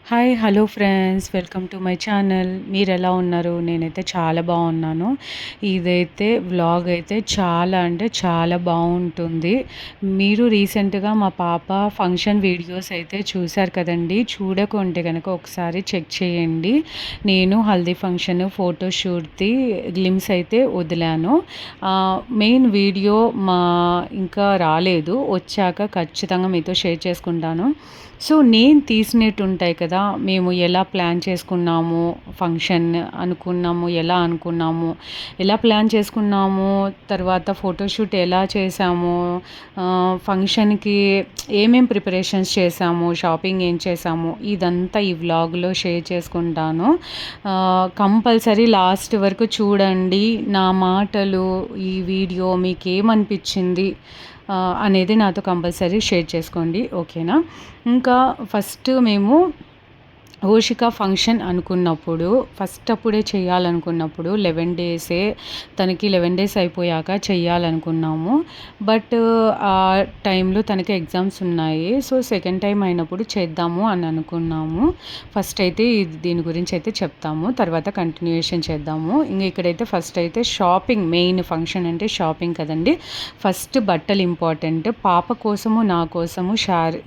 Hi hello friends, welcome to my channel. మీరు ఎలా ఉన్నారు? నేనైతే చాలా బాగున్నాను. ఇదైతే వ్లాగ్ అయితే చాలా అంటే చాలా బాగుంటుంది. మీరు రీసెంట్గా మా పాప ఫంక్షన్ వీడియోస్ అయితే చూశారు కదండి. చూడకుంటే కనుక ఒకసారి చెక్ చేయండి. నేను హల్దీ ఫంక్షన్ ఫోటోషూట్ది గ్లిమ్స్ అయితే వదిలాను. మెయిన్ వీడియో ఇంకా రాలేదు, వచ్చాక ఖచ్చితంగా మీతో షేర్ చేసుకుంటాను. సో నేను తీసినట్టు ఉంటాయి కదా, మేము ఎలా ప్లాన్ చేసుకున్నాము, ఫంక్షన్ అనుకున్నాము, ఎలా ప్లాన్ చేసుకున్నాము, తర్వాత ఫోటోషూట్ ఎలా చేసాము, ఫంక్షన్కి ఏమేం ప్రిపరేషన్స్ చేసాము, షాపింగ్ ఏం చేసాము, ఇదంతా ఈ వ్లాగ్లో షేర్ చేసుకుంటాను. కంపల్సరీ లాస్ట్ వరకు చూడండి. నా మాటలు, ఈ వీడియో మీకు ఏమనిపించింది అనేది నాతో కంపల్సరీ షేర్ చేసుకోండి, ఓకేనా? ఇంకా ఫస్ట్ మేము హోషిక ఫంక్షన్ అనుకున్నప్పుడు, అప్పుడే చేయాలనుకున్నప్పుడు 11 డేసే, తనకి 11 డేస్ అయిపోయాక చేయాలనుకున్నాము. బట్ ఆ టైంలో తనకి ఎగ్జామ్స్ ఉన్నాయి. సో సెకండ్ టైం అయినప్పుడు చేద్దాము అని అనుకున్నాము. ఫస్ట్ అయితే దీని గురించి అయితే చెప్తాము, తర్వాత కంటిన్యూయేషన్ చేద్దాము. ఇంకా ఇక్కడైతే ఫస్ట్ అయితే షాపింగ్, మెయిన్ ఫంక్షన్ అంటే షాపింగ్ కదండి. ఫస్ట్ బట్టలు ఇంపార్టెంట్. పాప కోసము, నా కోసము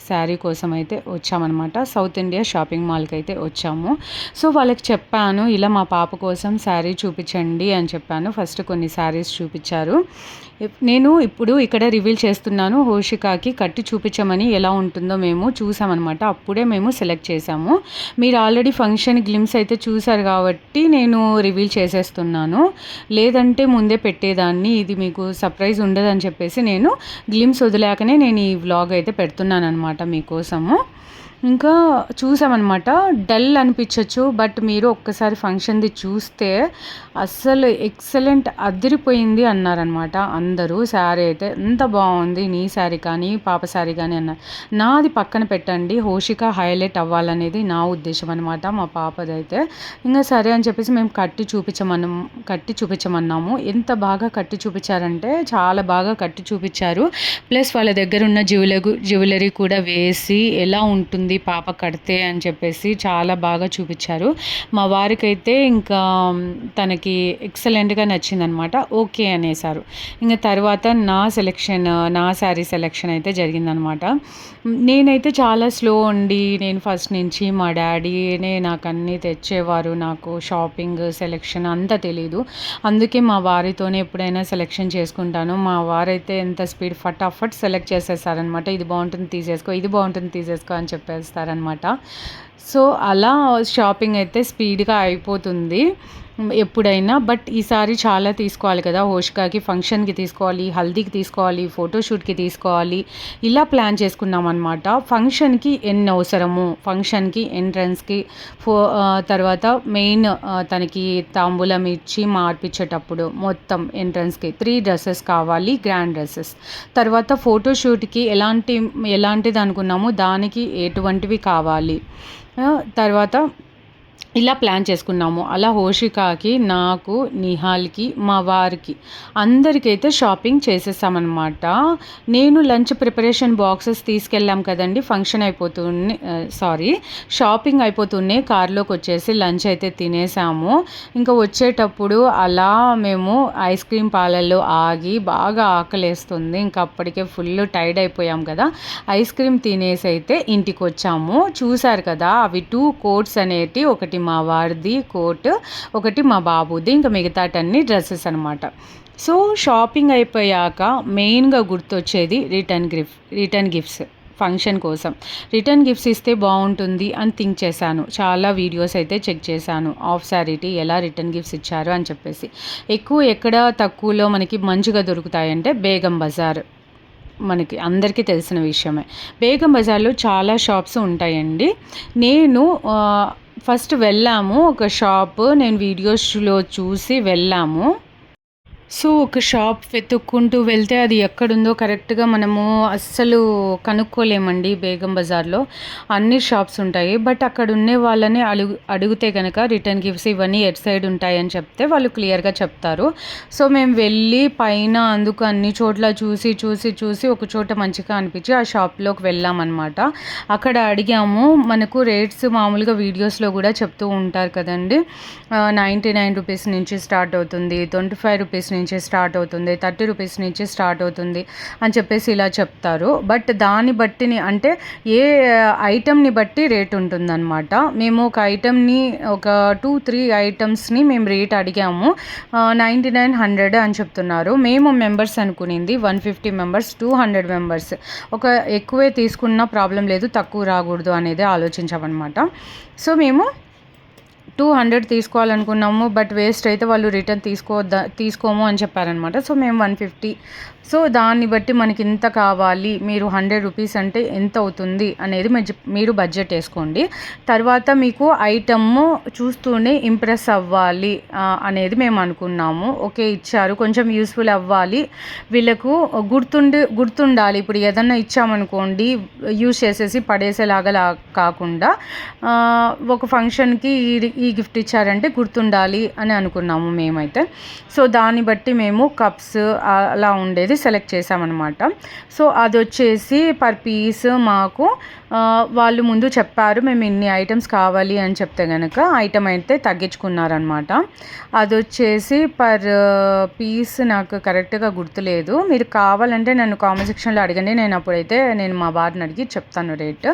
శారీ కోసం అయితే వచ్చామన్నమాట. సౌత్ ఇండియా షాపింగ్ మాల్కి అయితే వచ్చాము. సో వాళ్ళకి చెప్పాను, ఇలా మా పాప కోసం శారీ చూపించండి అని చెప్పాను. ఫస్ట్ కొన్ని శారీస్ చూపించారు. నేను ఇప్పుడు ఇక్కడ రివీల్ చేస్తున్నాను. హోషికాకి కట్టి చూపించమని ఎలా ఉంటుందో మేము చూసామన్నమాట. అప్పుడే మేము సెలెక్ట్ చేసాము. మీరు ఆల్రెడీ ఫంక్షన్ గ్లిమ్స్ అయితే చూసారు కాబట్టి నేను రివీల్ చేసేస్తున్నాను. లేదంటే ముందే పెట్టేదాన్ని, ఇది మీకు సర్ప్రైజ్ ఉండదని చెప్పేసి నేను గ్లిమ్స్ వదిలాకనే నేను ఈ వ్లాగ్ అయితే పెడుతున్నాను అనమాట మీకోసము. ఇంకా చూసామన్నమాట. డల్ అనిపించవచ్చు, బట్ మీరు ఒక్కసారి ఫంక్షన్ది చూస్తే అస్సలు ఎక్సలెంట్, అదిరిపోయింది అన్నారనమాట అందరూ. శారీ అయితే ఎంత బాగుంది, నీ శారీ కానీ పాప శారీ కానీ అన్నారు. నాది పక్కన పెట్టండి, హోషిక హైలైట్ అవ్వాలనేది నా ఉద్దేశం అనమాట, మా పాపదైతే. ఇంకా సరే అని చెప్పేసి మేము కట్టి చూపించమన్నాము. ఎంత బాగా కట్టి చూపించారంటే చాలా బాగా కట్టి చూపించారు. ప్లస్ వాళ్ళ దగ్గర ఉన్న జ్యువెలరీ కూడా వేసి ఎలా ఉంటుంది పాప కడితే అని చెప్పేసి చాలా బాగా చూపించారు. మా వారికైతే ఇంకా తనకి ఎక్సలెంట్గా నచ్చిందనమాట, ఓకే అనేసారు. ఇంకా తర్వాత నా శారీ సెలెక్షన్ అయితే జరిగిందనమాట. నేనైతే చాలా స్లో అండి. నేను ఫస్ట్ నుంచి మా డాడీనే నాకు అన్నీ తెచ్చేవారు. నాకు షాపింగ్ సెలెక్షన్ అంతా తెలీదు. అందుకే మా వారితోనే ఎప్పుడైనా సెలెక్షన్ చేసుకుంటాను. మా వారైతే ఎంత స్పీడ్ ఫటాఫట్ సెలెక్ట్ చేసేస్తారనమాట. ఇది బాగుంటుంది తీసేసుకో, ఇది బాగుంటుంది తీసేసుకో అని చెప్పేస్తారనమాట. సో అలా షాపింగ్ అయితే స్పీడ్గా అయిపోతుంది ఎప్పుడైనా. బట్ ఈసారి చాలా తీసుకోవాలి కదా, హోషికాకి ఫంక్షన్కి తీసుకోవాలి, హల్దీకి తీసుకోవాలి, ఫోటోషూట్కి తీసుకోవాలి, ఇలా ప్లాన్ చేసుకున్నాం అనమాట. ఫంక్షన్కి ఎన్ని అవసరము, ఫంక్షన్కి ఎంట్రన్స్కి తర్వాత మెయిన్ తనకి తాంబూలం ఇచ్చి మార్పించేటప్పుడు మొత్తం ఎంట్రన్స్కి 3 డ్రెస్సెస్ కావాలి, గ్రాండ్ డ్రెస్సెస్. తర్వాత ఫోటోషూట్కి ఎలాంటిది అనుకున్నాము, దానికి ఎటువంటివి కావాలి. తర్వాత ఇలా ప్లాన్ చేసుకున్నాము. అలా హోషికాకి, నాకు, నిహాల్కి, మా వారికి అందరికైతే షాపింగ్ చేసేసామన్నమాట. నేను లంచ్ ప్రిపరేషన్ బాక్సెస్ తీసుకెళ్ళాం కదండి, షాపింగ్ అయిపోతూనే కార్లోకి వచ్చేసి లంచ్ అయితే తినేసాము. ఇంకా వచ్చేటప్పుడు అలా మేము ఐస్ క్రీమ్ పార్లర్లో ఆగి, బాగా ఆకలేస్తుంది, ఇంకా అప్పటికే ఫుల్ టైర్డ్ అయిపోయాం కదా, ఐస్ క్రీమ్ తినేసి అయితే ఇంటికి వచ్చాము. చూసారు కదా, అవి 2 కోట్స్ అనేటి, ఒకటి మా వారిది కోట్, ఒకటి మా బాబుది, ఇంకా మిగతాటన్ని డ్రెస్సెస్ అనమాట. సో షాపింగ్ అయిపోయాక మెయిన్గా గుర్తొచ్చేది రిటర్న్ గిఫ్ట్స్. ఫంక్షన్ కోసం రిటర్న్ గిఫ్ట్స్ ఇస్తే బాగుంటుంది అని థింక్ చేశాను. చాలా వీడియోస్ అయితే చెక్ చేశాను, ఆఫ్ శారీటీ ఎలా రిటర్న్ గిఫ్ట్స్ ఇచ్చారు అని చెప్పేసి. ఎక్కడ తక్కువలో మనకి మంచిగా దొరుకుతాయంటే బేగం బజార్, మనకి అందరికీ తెలిసిన విషయమే. బేగం బజార్లో చాలా షాప్స్ ఉంటాయండి. నేను ఫస్ట్ వెళ్ళాము ఒక షాప్, నేను వీడియోస్లో చూసి వెళ్ళాము. సో, ఒక షాప్ వెతుక్కుంటూ వెళ్తే అది ఎక్కడుందో కరెక్ట్‌గా మనము అస్సలు కనుక్కోలేమండి బేగం బజార్‌లో. అన్ని షాప్స్ ఉంటాయి. బట్ అక్కడ ఉండే వాళ్ళని అడిగితే గనక రిటర్న్ గిఫ్ట్స్ ఇవన్నీ ఎటు సైడ్ ఉంటాయని చెప్తే వాళ్ళు క్లియర్‌గా చెప్తారు. సో, మేము వెళ్ళి పైన అందుకు అన్ని చోట్ల చూసి ఒక చోట మంచిగా అనిపించి ఆ షాప్‌లోకి వెళ్ళామనమాట. అక్కడ అడిగాము. మనకు రేట్స్ మామూలుగా వీడియోస్‌లో గూడా చెప్తూ ఉంటారు కదండీ! 99 రూపీస్ నుంచి స్టార్ట్ అవుతుంది. 25 రూపీస్ నుంచి స్టార్ట్ అవుతుంది, 30 రూపీస్ నుంచి స్టార్ట్ అవుతుంది అని చెప్పేసి ఇలా చెప్తారు. బట్ దాన్ని బట్టిని అంటే ఏ ఐటెంని బట్టి రేట్ ఉంటుందన్నమాట. మేము ఒక ఐటెంని ఒక 2-3 ఐటమ్స్ని మేము రేట్ అడిగాము. 99, 100 అని చెప్తున్నారు. మేము మెంబర్స్ అనుకునింది 150 మెంబర్స్, 200 మెంబర్స్. ఒక ఎక్కువే తీసుకున్నా ప్రాబ్లం లేదు, తక్కువ రాకూడదు అనేది ఆలోచించామన్నమాట. సో మేము 200 తీసుకోవాలనుకున్నాము. బట్ వేస్ట్ అయితే వాళ్ళు రిటర్న్ తీసుకోము అని చెప్పారనమాట. సో మేము 150. సో దాన్ని బట్టి మనకి ఇంత కావాలి, మీరు 100 రూపీస్ అంటే ఎంత అవుతుంది అనేది మీరు బడ్జెట్ వేసుకోండి. తర్వాత మీకు ఐటమ్ చూస్తూనే ఇంప్రెస్ అవ్వాలి అనేది మేము అనుకున్నాము. ఓకే, ఇచ్చారు, కొంచెం యూస్ఫుల్ అవ్వాలి, వీళ్ళకు గుర్తుండాలి. ఇప్పుడు ఏదన్నా ఇచ్చామనుకోండి యూజ్ చేసేసి పడేసేలాగా కాకుండా ఒక ఫంక్షన్కి ఈ గిఫ్ట్ ఇచ్చారంటే గుర్తుండాలి అని అనుకున్నాము మేమైతే. సో దాన్ని బట్టి మేము కప్స్ అలా ఉండేది సెలెక్ట్ చేసామన్నమాట. సో అది వచ్చేసి పర్ పీస్ మాకు వాళ్ళు ముందు చెప్పారు, మేము ఇన్ని ఐటమ్స్ కావాలి అని చెప్తే కనుక ఐటమ్ అయితే తగ్గించుకున్నారనమాట. అది వచ్చేసి పర్ పీస్ నాకు కరెక్ట్గా గుర్తులేదు. మీరు కావాలంటే నన్ను కామెంట్ సెక్షన్లో అడగండి, నేను మా వారిని అడిగి చెప్తాను రేట్.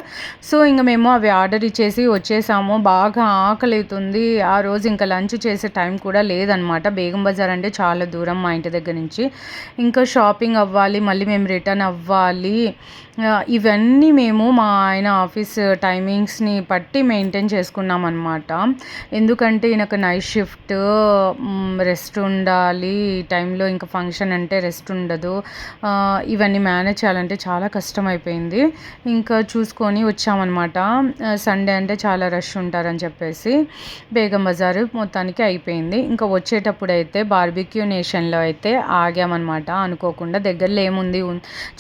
సో ఇంకా మేము అవి ఆర్డర్ ఇచ్చేసి వచ్చేసాము. బాగా ఆకలి అవుతుంది. ఆ రోజు ఇంకా లంచ్ చేసే టైం కూడా లేదనమాట. బేగం బజార్ అంటే చాలా దూరం మా ఇంటి దగ్గర నుంచి. ఇంకా షాపింగ్ అవ్వాలి, మళ్ళీ మేము రిటర్న్ అవ్వాలి. ఇవన్నీ మేము మా ఆయన ఆఫీస్ టైమింగ్స్ని బట్టి మెయింటైన్ చేసుకున్నాం అనమాట. ఎందుకంటే ఈయనకు నైట్ షిఫ్ట్, రెస్ట్ ఉండాలి ఈ టైంలో, ఇంకా ఫంక్షన్ అంటే రెస్ట్ ఉండదు. ఇవన్నీ మేనేజ్ చేయాలంటే చాలా కష్టమైపోయింది. ఇంకా చూసుకొని వచ్చామన్నమాట. సండే అంటే చాలా రష్ ఉంటారని చెప్పేసి బేగం బజార్ మొత్తానికి అయిపోయింది. ఇంకా వచ్చేటప్పుడు అయితే బార్బిక్యూ నేషన్లో అయితే ఆగామన్నమాట. అనుకోకుండా దగ్గరలో ఏముంది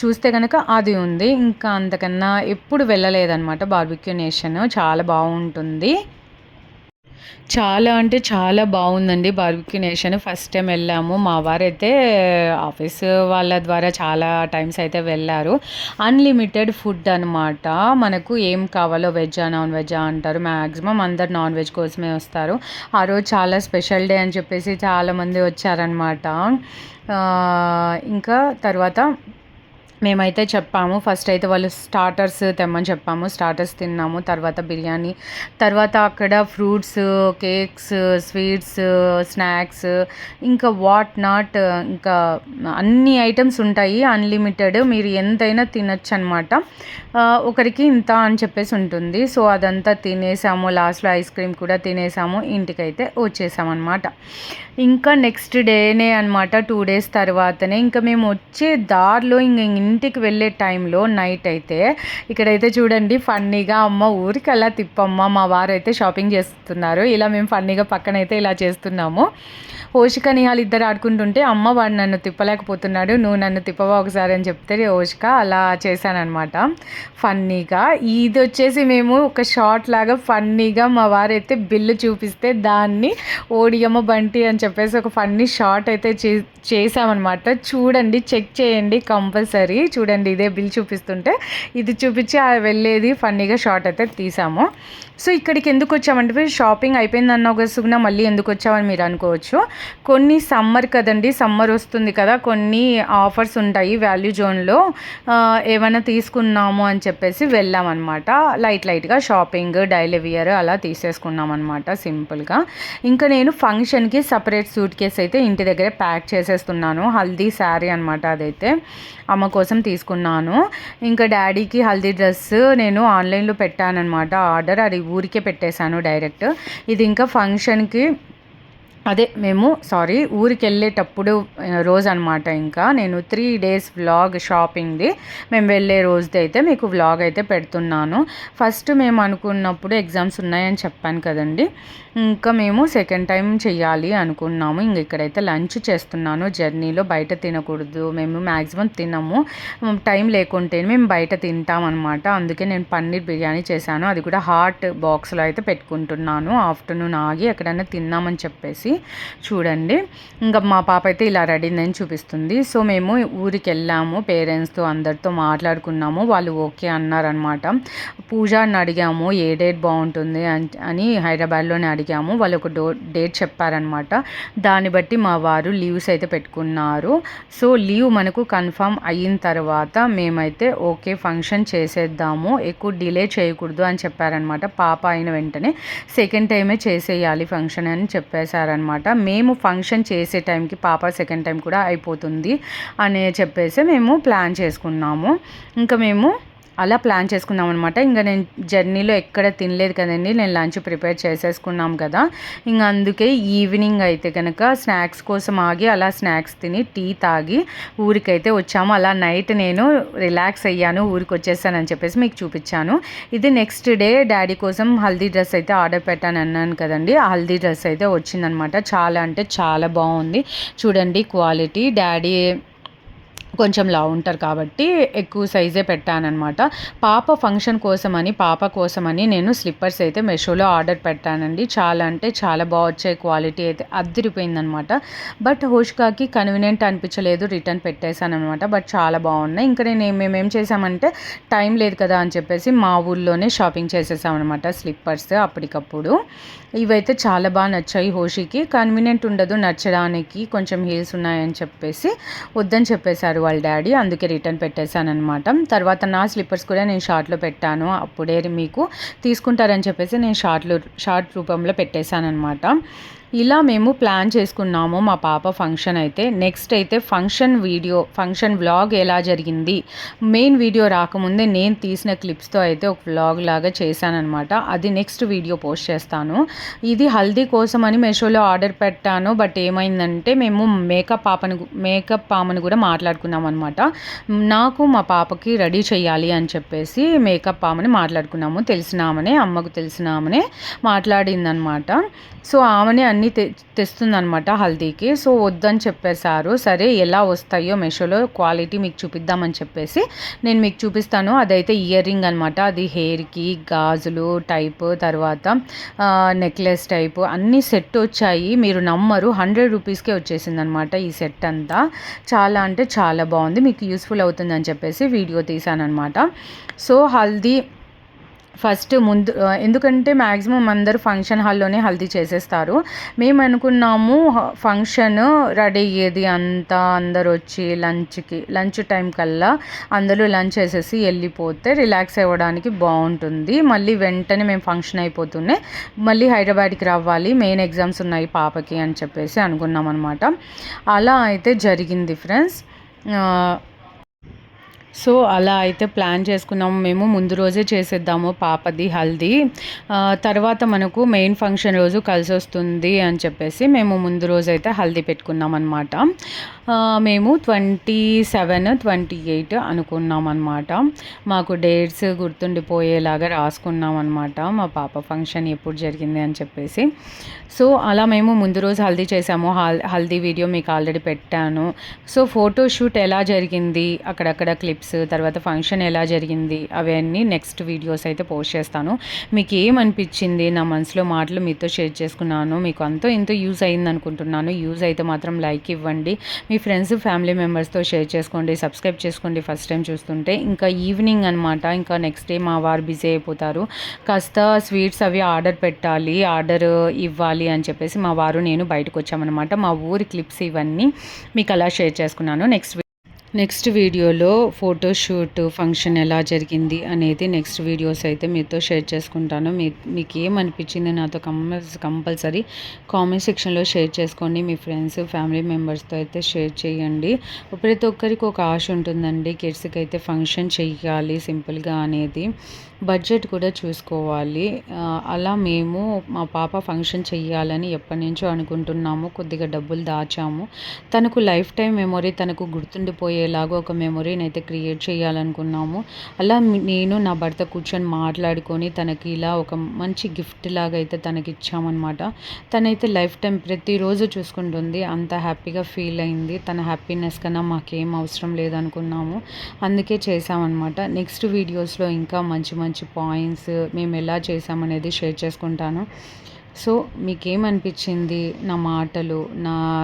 చూస్తే కనుక అది ఉంది. ఇంకా అంతకన్నా ఎప్పుడు వెళ్ళలేదన్నమాట. బార్బిక్యూ నేషన్ చాలా బాగుంటుంది. చాలా అంటే చాలా బాగుందండి బార్బిక్యూ నేషన్. ఫస్ట్ టైం వెళ్ళాము. మా వారైతే ఆఫీస్ వాళ్ళ ద్వారా చాలా టైమ్స్ అయితే వెళ్ళారు. అన్లిమిటెడ్ ఫుడ్ అనమాట. మనకు ఏం కావాలో వెజ్జా నాన్ వెజ్జా అంటారు. మ్యాక్సిమం అందరు నాన్ వెజ్ కోసమే వస్తారు. ఆ రోజు చాలా స్పెషల్ డే అని చెప్పేసి చాలామంది వచ్చారనమాట. ఇంకా తర్వాత మేమైతే చెప్పాము. ఫస్ట్ అయితే వాళ్ళు స్టార్టర్స్ తెమ్మని చెప్పాము. స్టార్టర్స్ తిన్నాము. తర్వాత బిర్యానీ, తర్వాత అక్కడ ఫ్రూట్స్, కేక్స్, స్వీట్స్, స్నాక్స్, ఇంకా వాట్ నాట్, ఇంకా అన్ని ఐటమ్స్ ఉంటాయి. అన్లిమిటెడ్, మీరు ఎంతైనా తినొచ్చు అనమాట. ఒకరికి ఇంత అని చెప్పేసి ఉంటుంది. సో అదంతా తినేసాము. లాస్ట్లో ఐస్ క్రీమ్ కూడా తినేసాము. ఇంటికైతే వచ్చేసామన్నమాట. ఇంకా నెక్స్ట్ డేనే అనమాట, 2 days తర్వాతనే ఇంకా మేము వచ్చే దారిలో ఇంటికి వెళ్ళే టైంలో నైట్ అయితే ఇక్కడైతే చూడండి ఫన్నీగా అమ్మ ఊరికి అలా తిప్పమ్మ, మా వారు అయితే షాపింగ్ చేస్తున్నారు. ఇలా మేము ఫన్నీగా పక్కనైతే ఇలా చేస్తున్నాము. ఓషిక నిహాల్ ఇద్దరు ఆడుకుంటుంటే అమ్మ వాడు నన్ను తిప్పలేకపోతున్నాడు, నువ్వు నన్ను తిప్పవా ఒకసారి అని చెప్తే ఓషిక అలా చేశానమాట ఫన్నీగా. ఇది వచ్చేసి మేము ఒక షార్ట్ లాగా ఫన్నీగా మా వారైతే బిల్లు చూపిస్తే దాన్ని ఓడియమ్మ బంటి అని చెప్పేసి ఒక ఫన్నీ షార్ట్ అయితే చేసామన్నమాట. చూడండి, చెక్ చేయండి కంపల్సరీ. చూడండి, ఇదే బిల్ చూపిస్తుంటే ఇది చూపించి వెళ్ళేది ఫన్నీగా షార్ట్ అయితే తీసాము. సో ఇక్కడికి ఎందుకు వచ్చామంటే షాపింగ్ అయిపోయిందన్న ఒక సుగ్న మళ్ళీ ఎందుకు వచ్చామని మీరు అనుకోవచ్చు. కొన్ని సమ్మర్ కదండి, సమ్మర్ వస్తుంది కదా, కొన్ని ఆఫర్స్ ఉంటాయి వాల్యూ జోన్లో. ఏమైనా తీసుకున్నాము అని చెప్పేసి వెళ్ళామన్నమాట. లైట్గా షాపింగ్, డైలీ వియర్ అలా తీసేసుకున్నాం అనమాట సింపుల్గా. ఇంకా నేను ఫంక్షన్కి సపరేట్ సూట్ కేస్ అయితే ఇంటి దగ్గరే ప్యాక్ చేసేస్తున్నాను. హల్దీ శారీ అనమాట, అదైతే అమ్మ కోసం తీసుకున్నాను. ఇంకా డాడీకి హల్దీ డ్రెస్ నేను ఆన్లైన్లో పెట్టానమాట ఆర్డర్. అది ఊరికే పెట్టేశాను డైరెక్ట్. ఇది ఇంకా ఫంక్షన్కి మేము ఊరికెళ్ళేటప్పుడు రోజనమాట. ఇంకా నేను 3 డేస్ వ్లాగ్ షాపింగ్‌ది మేము వెళ్ళే రోజుది అయితే మీకు వ్లాగ్ అయితే పెడుతున్నాను. ఫస్ట్ మేము అనుకున్నప్పుడు ఎగ్జామ్స్ ఉన్నాయని చెప్పాను కదండీ! ఇంకా మేము సెకండ్ టైం చెయ్యాలి అనుకున్నాము. ఇక్కడైతే లంచ్ చేస్తున్నాను. జర్నీలో బయట తినకూడదు. మేము మ్యాక్సిమం తినము. టైం లేకుంటే మేము బయట తింటామనమాట. అందుకే నేను పన్నీర్ బిర్యానీ చేశాను. అది కూడా హాట్ బాక్స్‌లో అయితే పెట్టుకుంటున్నాను. ఆఫ్టర్‌నూన్ ఆగి ఎక్కడైనా తిందామని చెప్పేసి. చూడండి, ఇంకా మా పాప అయితే ఇలా రెడీ అయిందని చూపిస్తుంది. సో మేము ఊరికెళ్ళాము. పేరెంట్స్‌తో అందరితో మాట్లాడుకున్నాము. వాళ్ళు ఓకే అన్నారనమాట. పూజని అడిగాము ఏ డేట్ బాగుంటుంది అని హైదరాబాద్లోనే అడిగాము. వాళ్ళు ఒక డేట్ చెప్పారనమాట. దాన్ని బట్టి మా వారు లీవ్స్ అయితే పెట్టుకున్నారు. సో లీవ్ మనకు కన్ఫర్మ్ అయిన తర్వాత మేమైతే ఓకే ఫంక్షన్ చేసేద్దాము, ఎక్కువ డిలే చేయకూడదు అని చెప్పారనమాట. పాప అయిన వెంటనే సెకండ్ టైమే చేసేయాలి ఫంక్షన్ అని చెప్పేశారనమాట. మేము ఫంక్షన్ చేసే టైంకి పాప సెకండ్ టైం కూడా అయిపోతుంది అని చెప్పేసి మేము ప్లాన్ చేసుకున్నాము. ఇంకా మేము అలా ప్లాన్ చేసుకున్నాం అనమాట. ఇంకా నేను జర్నీలో ఎక్కడ తినలేదు కదండి, నేను లంచ్ ప్రిపేర్ చేసేసుకున్నాం కదా. ఇంకా అందుకే ఈవినింగ్ అయితే కనుక స్నాక్స్ కోసం ఆగి అలా స్నాక్స్ తిని టీ తాగి ఊరికైతే వచ్చాము. అలా నైట్ నేను రిలాక్స్ అయ్యాను, ఊరికి వచ్చేసానని చెప్పేసి మీకు చూపించాను. ఇది నెక్స్ట్ డే డాడీ కోసం హల్దీ డ్రెస్ అయితే ఆర్డర్ పెట్టాను అన్నాను కదండి. ఆ హల్దీ డ్రెస్ అయితే వచ్చిందనమాట. చాలా అంటే చాలా బాగుంది. చూడండి క్వాలిటీ. డాడీ కొంచెం లావు ఉంటారు కాబట్టి ఎక్కువ సైజే పెట్టానన్నమాట. పాప కోసమని నేను స్లిప్పర్స్ అయితే మెషోలో ఆర్డర్ పెట్టానండి. చాలా అంటే చాలా బాగా వచ్చాయి. క్వాలిటీ అయితే అదిరిపోయిందనమాట. బట్ హోష్కాకి కన్వీనియంట్ అనిపించలేదు, రిటర్న్ పెట్టేశాను అనమాట. బట్ చాలా బాగున్నాయి. ఇంకా మేమేం చేసామంటే టైం లేదు కదా అని చెప్పేసి మా ఊళ్ళోనే షాపింగ్ చేసేసామన్నమాట స్లిప్పర్స్ అప్పటికప్పుడు. ఇవైతే చాలా బాగా నచ్చాయి. హోషికి కన్వీనియంట్ ఉండదు నచ్చడానికి, కొంచెం హీల్స్ ఉన్నాయని చెప్పేసి వద్దని చెప్పేశారు వాళ్ళ డాడీ. అందుకే రిటర్న్ పెట్టేశానమాట. తర్వాత నా స్లిప్పర్స్ కూడా నేను షార్ట్లో పెట్టాను. అప్పుడే మీకు తీసుకుంటారని చెప్పేసి నేను షార్ట్ రూపంలో పెట్టేశానమాట. ఇలా మేము ప్లాన్ చేసుకున్నాము మా పాప ఫంక్షన్ అయితే. నెక్స్ట్ అయితే ఫంక్షన్ వ్లాగ్ ఎలా జరిగింది, మెయిన్ వీడియో రాకముందే నేను తీసిన క్లిప్స్తో అయితే ఒక వ్లాగ్ లాగా చేశానమాట. అది నెక్స్ట్ వీడియో పోస్ట్ చేస్తాను. ఇది హల్దీ కోసం అని మెషోలో ఆర్డర్ పెట్టాను. బట్ ఏమైందంటే మేము మేకప్ ఆమెను కూడా మాట్లాడుకున్నాం అనమాట. నాకు మా పాపకి రెడీ చేయాలి అని చెప్పేసి మేకప్ ఆమెని మాట్లాడుకున్నాము. అమ్మకు తెలిసిన ఆమెనే మాట్లాడిందనమాట. సో ఆమెనే అన్నీ తెస్తుందనమాట హల్దీకి. సో వద్దని చెప్పేశారు. సరే ఎలా వస్తాయో మెషోలో క్వాలిటీ మీకు చూపిద్దామని చెప్పేసి నేను మీకు చూపిస్తాను. అదైతే ఇయర్ రింగ్ అనమాట. అది హెయిర్కి గాజులు టైప్, తర్వాత నెక్లెస్ టైప్ అన్నీ సెట్ వచ్చాయి. మీరు నమ్మరు, 100 రూపీస్కే వచ్చేసిందనమాట ఈ సెట్ అంతా. చాలా అంటే చాలా బాగుంది, మీకు యూస్ఫుల్ అవుతుందని చెప్పేసి వీడియో తీసానమాట. సో హల్దీ ఫస్ట్ ఎందుకంటే మ్యాక్సిమం అందరూ ఫంక్షన్ హాల్లోనే హల్దీ చేసేస్తారు. మేము అనుకున్నాము ఫంక్షన్ రెడీ అయ్యేది అంతా అందరు వచ్చి లంచ్ టైం కల్లా అందరూ లంచ్ చేసేసి వెళ్ళిపోతే రిలాక్స్ అవ్వడానికి బాగుంటుంది. మళ్ళీ వెంటనే మేము ఫంక్షన్ అయిపోతూనే మళ్ళీ హైదరాబాద్కి రావాలి, మెయిన్ ఎగ్జామ్స్ ఉన్నాయి పాపకి అని చెప్పేసి అనుకున్నాం అనమాట. అలా అయితే జరిగింది ఫ్రెండ్స్. సో అలా అయితే ప్లాన్ చేసుకున్నాము మేము. ముందు రోజే చేసేద్దాము పాపది హల్దీ, తర్వాత మనకు మెయిన్ ఫంక్షన్ రోజు కలిసి వస్తుంది అని చెప్పేసి మేము ముందు రోజు అయితే హల్దీ పెట్టుకున్నాం అనమాట. మేము 27, 28 అనుకున్నాం అనమాట. మాకు డేట్స్ గుర్తుండిపోయేలాగా రాసుకున్నాం అనమాట, మా పాప ఫంక్షన్ ఎప్పుడు జరిగింది అని చెప్పేసి. సో అలా మేము ముందు రోజు హల్దీ చేసాము. హల్దీ వీడియో మీకు ఆల్రెడీ పెట్టాను. సో ఫోటోషూట్ ఎలా జరిగింది, అక్కడక్కడ క్లిప్స్, తర్వాత ఫంక్షన్ ఎలా జరిగింది అవన్నీ నెక్స్ట్ వీడియోస్ అయితే పోస్ట్ చేస్తాను. మీకు ఏమనిపించింది, నా మనసులో మాటలు మీతో షేర్ చేసుకున్నాను. మీకు అంతో ఇంతో యూజ్ అయింది అనుకుంటున్నాను. యూజ్ అయితే మాత్రం లైక్ ఇవ్వండి, మీ ఫ్రెండ్స్ ఫ్యామిలీ మెంబర్స్తో షేర్ చేసుకోండి, సబ్స్క్రైబ్ చేసుకోండి ఫస్ట్ టైం చూస్తుంటే. ఇంకా ఈవినింగ్ అనమాట, ఇంకా నెక్స్ట్ డే మా వారు బిజీ అయిపోతారు. కాస్త స్వీట్స్ అవి ఆర్డర్ ఇవ్వాలి అని చెప్పేసి మా వారు నేను బయటకు వచ్చామన్నమాట. మా ఊరి క్లిప్స్ ఇవన్నీ మీకు అలా షేర్ చేసుకున్నాను. నెక్స్ట్ వీడియోలో ఫోటోషూట్ ఫంక్షన్ ఎలా జరిగింది అనేది నెక్స్ట్ వీడియోస్ అయితే మీతో షేర్ చేసుకుంటాను. మీకు ఏమనిపించింది నాతో కంపల్సరీ కామెంట్ సెక్షన్లో షేర్ చేసుకోండి. మీ ఫ్రెండ్స్ ఫ్యామిలీ మెంబర్స్తో అయితే షేర్ చేయండి. ప్రతి ఒక్కరికి ఒక ఆశ ఉంటుందండి, కిడ్స్కి అయితే ఫంక్షన్ చెయ్యాలి సింపుల్గా అనేది. బడ్జెట్ కూడా చూసుకోవాలి. అలా మేము మా పాప ఫంక్షన్ చెయ్యాలని ఎప్పటినుంచో అనుకుంటున్నాము. కొద్దిగా డబ్బులు దాచాము. తనకు లైఫ్ టైమ్ మెమొరీ, తనకు గుర్తుండిపోయేలాగా ఒక మెమొరీనైతే క్రియేట్ చేయాలనుకున్నాము. అలా నేను నా భర్త కూర్చొని మాట్లాడుకొని తనకి ఇలా ఒక మంచి గిఫ్ట్ లాగా అయితే తనకిచ్చామనమాట. తనైతే లైఫ్ టైమ్ ప్రతిరోజు చూసుకుంటుంది. అంత హ్యాపీగా ఫీల్ అయింది. తన హ్యాపీనెస్ కన్నా మాకేం అవసరం లేదనుకున్నాము. అందుకే చేశామనమాట. నెక్స్ట్ వీడియోస్‌లో ఇంకా మంచి మంచి పాయింట్స్ మేము ఎలా చేశామనేది షేర్ చేసుకుంటాను. సో, మీకేమనిపించింది నా మాటలు,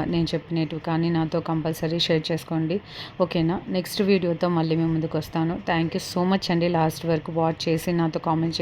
నేను చెప్పినటివి కానీ నాతో కంపల్సరీ షేర్ చేసుకోండి. ఓకేనా? నెక్స్ట్ వీడియోతో మళ్ళీ మీ ముందుకొస్తాను. థ్యాంక్ యూ సో మచ్ అండి లాస్ట్ వరకు వాచ్ చేసి నాతో కామెంట్